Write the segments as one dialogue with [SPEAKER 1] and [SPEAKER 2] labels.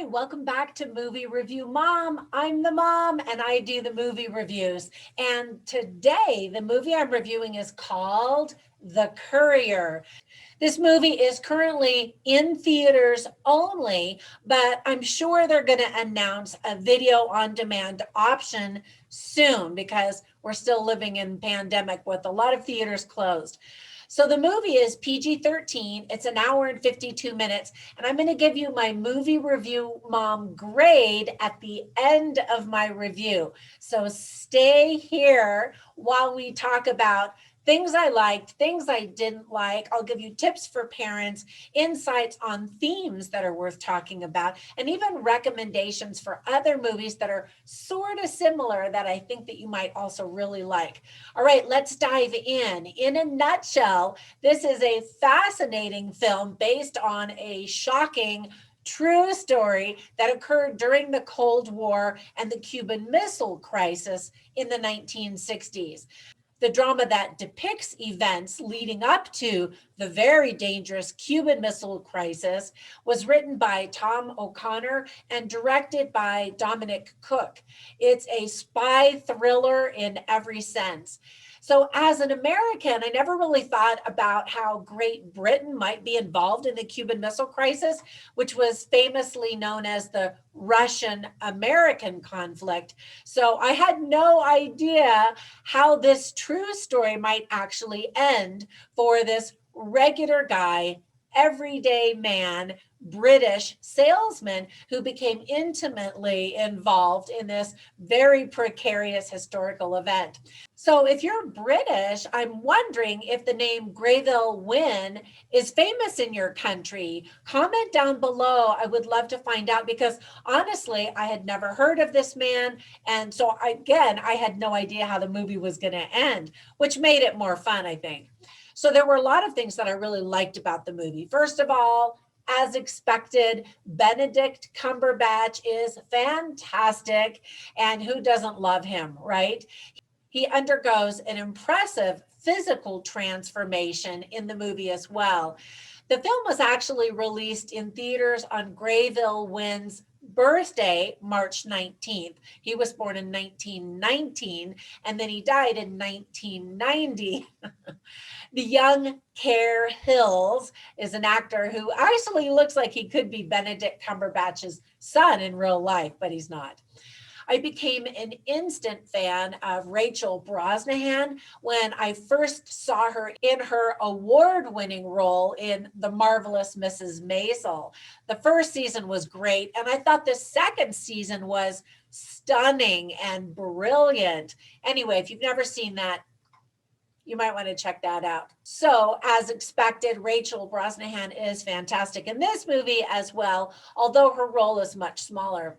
[SPEAKER 1] Hi, welcome back to Movie Review Mom. I'm the mom and I do the movie reviews. And today, the movie I'm reviewing is called The Courier. This movie is currently in theaters only, but I'm sure they're going to announce a video on demand option soon because we're still living in pandemic with a lot of theaters closed. So the movie is PG-13. It's an hour and 52 minutes. And I'm going to give you my movie review mom grade at the end of my review. So stay here while we talk about things I liked, things I didn't like. I'll give you tips for parents, insights on themes that are worth talking about, and even recommendations for other movies that are sort of similar that I think that you might also really like. All right, let's dive in. In a nutshell, this is a fascinating film based on a shocking true story that occurred during the Cold War and the Cuban Missile Crisis in the 1960s. The drama that depicts events leading up to the very dangerous Cuban Missile Crisis was written by Tom O'Connor and directed by Dominic Cook. It's a spy thriller in every sense. So, as an American, I never really thought about how Great Britain might be involved in the Cuban Missile Crisis, which was famously known as the Russian American conflict. So, I had no idea how this true story might actually end for this regular guy, everyday man, British salesman who became intimately involved in this very precarious historical event. So, if you're British, I'm wondering if the name Greyville Wynn is famous in your country. Comment down below. I would love to find out because honestly, I had never heard of this man. And so, again, I had no idea how the movie was going to end, which made it more fun, I think. So, there were a lot of things that I really liked about the movie. First of all, as expected, Benedict Cumberbatch is fantastic. And who doesn't love him, right? He undergoes an impressive physical transformation in the movie as well. The film was actually released in theaters on Greyville Wynn's birthday, March 19th. He was born in 1919 and then he died in 1990. The young Care Hills is an actor who actually looks like he could be Benedict Cumberbatch's son in real life, but he's not. I became an instant fan of Rachel Brosnahan when I first saw her in her award-winning role in The Marvelous Mrs. Maisel. The first season was great, and I thought the second season was stunning and brilliant. Anyway, if you've never seen that, you might want to check that out. So, as expected, Rachel Brosnahan is fantastic in this movie as well, although her role is much smaller.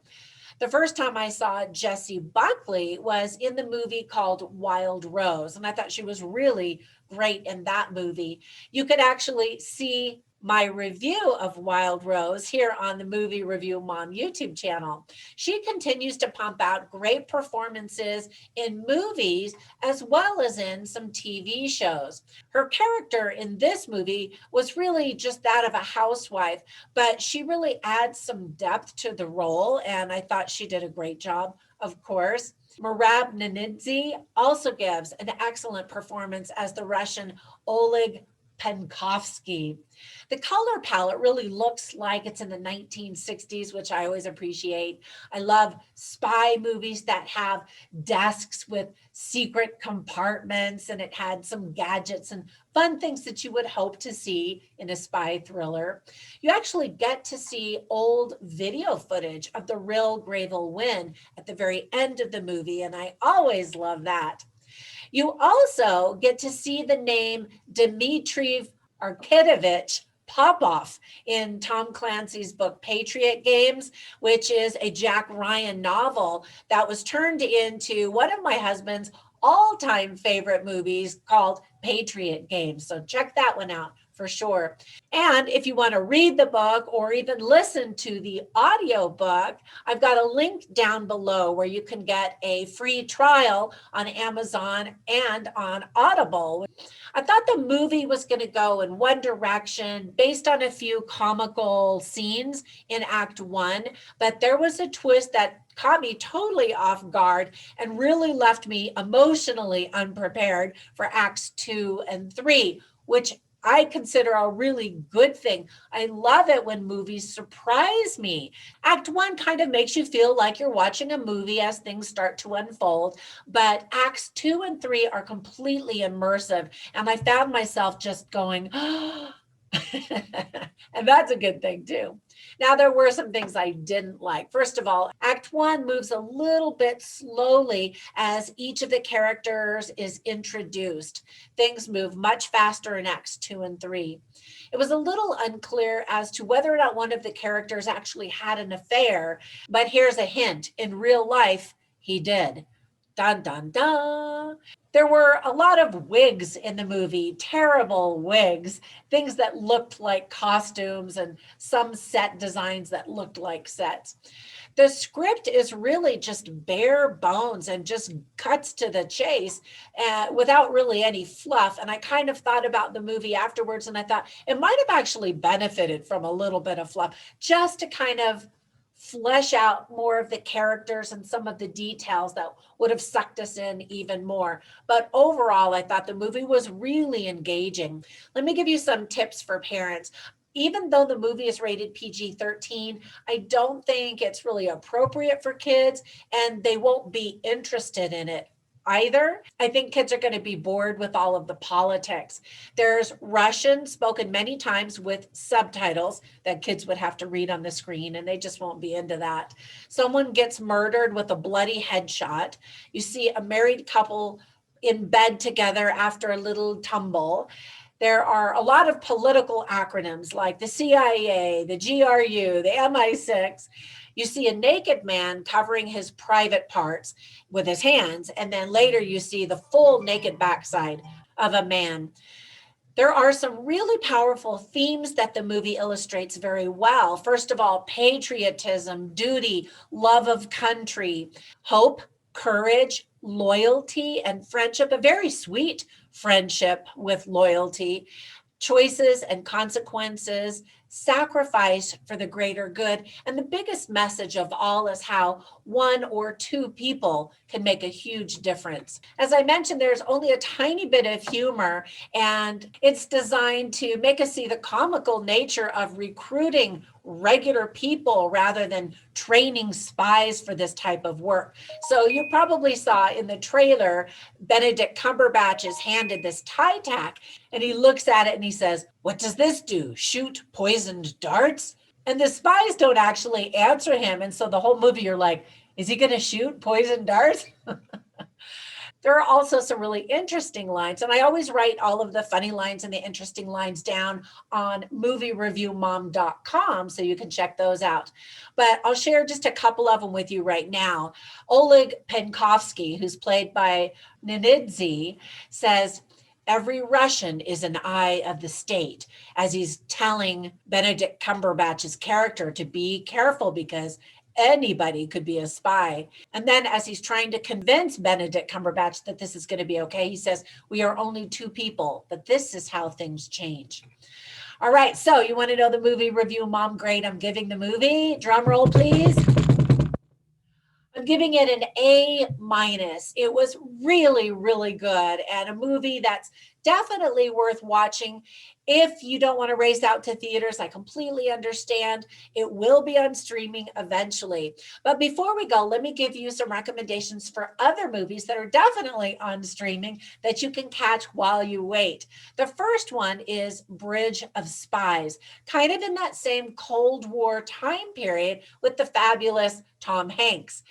[SPEAKER 1] The first time I saw Jessie Buckley was in the movie called Wild Rose, and I thought she was really great in that movie. You could actually see my review of Wild Rose here on the Movie Review Mom YouTube channel. She continues to pump out great performances in movies as well as in some TV shows. Her character in this movie was really just that of a housewife, but she really adds some depth to the role, and I thought she did a great job, of course. Merab Nanidze also gives an excellent performance as the Russian Oleg Penkovsky. The color palette really looks like it's in the 1960s, which I always appreciate. I love spy movies that have desks with secret compartments, and it had some gadgets and fun things that you would hope to see in a spy thriller. You actually get to see old video footage of the real Greyville Wynn at the very end of the movie, and I always love that. You also get to see the name Dmitry Arkadovich Popov in Tom Clancy's book Patriot Games, which is a Jack Ryan novel that was turned into one of my husband's all-time favorite movies called Patriot Games. So check that one out. for sure. And if you want to read the book or even listen to the audio book, I've got a link down below where you can get a free trial on Amazon and on Audible. I thought the movie was going to go in one direction based on a few comical scenes in Act One, but there was a twist that caught me totally off guard and really left me emotionally unprepared for Acts 2 and 3, which I consider a really good thing. I love it when movies surprise me. Act One kind of makes you feel like you're watching a movie as things start to unfold, but Acts 2 and 3 are completely immersive. And I found myself just going, and that's a good thing too. Now, there were some things I didn't like. First of all, Act One moves a little bit slowly as each of the characters is introduced. Things move much faster in Acts 2 and 3. It was a little unclear as to whether or not one of the characters actually had an affair, but here's a hint. In real life, he did. Dun, dun, dun. There were a lot of wigs in the movie, terrible wigs, things that looked like costumes and some set designs that looked like sets. The script is really just bare bones and just cuts to the chase without really any fluff. And I kind of thought about the movie afterwards and I thought it might have actually benefited from a little bit of fluff just to kind of flesh out more of the characters and some of the details that would have sucked us in even more. But overall, I thought the movie was really engaging. Let me give you some tips for parents. Even though the movie is rated PG-13, I don't think it's really appropriate for kids and they won't be interested in it either. I think kids are going to be bored with all of the politics. There's Russian spoken many times with subtitles that kids would have to read on the screen, and they just won't be into that. Someone gets murdered with a bloody headshot. You see a married couple in bed together after a little tumble. There are a lot of political acronyms like the CIA, the GRU, the MI6. You see a naked man covering his private parts with his hands, and then later you see the full naked backside of a man. There are some really powerful themes that the movie illustrates very well. First of all, patriotism, duty, love of country, hope, courage, loyalty, and friendship, a very sweet friendship with loyalty, choices and consequences, sacrifice for the greater good. And the biggest message of all is how one or two people can make a huge difference. As I mentioned, there's only a tiny bit of humor, and it's designed to make us see the comical nature of recruiting regular people rather than training spies for this type of work. So you probably saw in the trailer, Benedict Cumberbatch is handed this tie tack and he looks at it and he says, "What does this do? Shoot poisoned darts?" And the spies don't actually answer him. And so the whole movie, you're like, is he going to shoot poisoned darts? There are also some really interesting lines, and I always write all of the funny lines and the interesting lines down on moviereviewmom.com so you can check those out. But I'll share just a couple of them with you right now. Oleg Penkovsky, who's played by Ninidze, says, "Every Russian is an eye of the state," as he's telling Benedict Cumberbatch's character to be careful because anybody could be a spy. And then as he's trying to convince Benedict Cumberbatch that this is going to be okay, he says, "We are only two people, but this is how things change." All right, so you want to know the movie review mom grade I'm giving the movie? Drum roll, please. I'm giving it an A minus. It was really, really good and a movie that's definitely worth watching. If you don't want to race out to theaters, I completely understand. It will be on streaming eventually. But before we go, let me give you some recommendations for other movies that are definitely on streaming that you can catch while you wait. The first one is Bridge of Spies, kind of in that same Cold War time period with the fabulous Tom Hanks.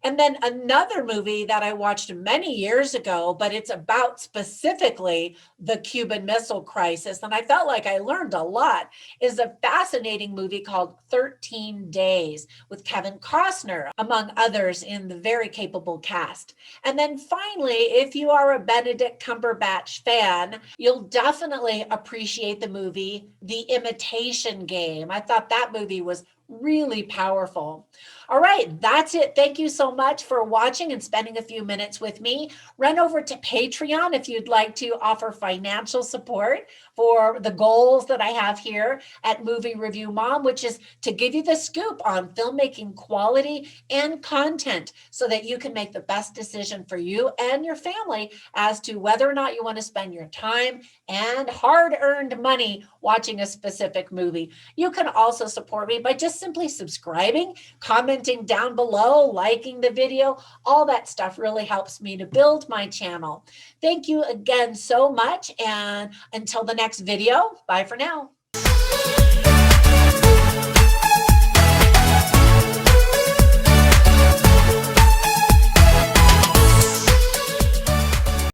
[SPEAKER 1] And then another movie that I watched many years ago, but it's about specifically the Cuban Missile Crisis, and I felt like I learned a lot, is a fascinating movie called 13 Days with Kevin Costner, among others in the very capable cast. And then finally, if you are a Benedict Cumberbatch fan, you'll definitely appreciate the movie The Imitation Game. I thought that movie was really powerful. All right, that's it. Thank you so much for watching and spending a few minutes with me. Run over to Patreon if you'd like to offer financial support for the goals that I have here at Movie Review Mom, which is to give you the scoop on filmmaking quality and content so that you can make the best decision for you and your family as to whether or not you want to spend your time and hard-earned money watching a specific movie. You can also support me by just simply subscribing, commenting down below, liking the video. All that stuff really helps me to build my channel. Thank you again so much, and until the next video, bye for now.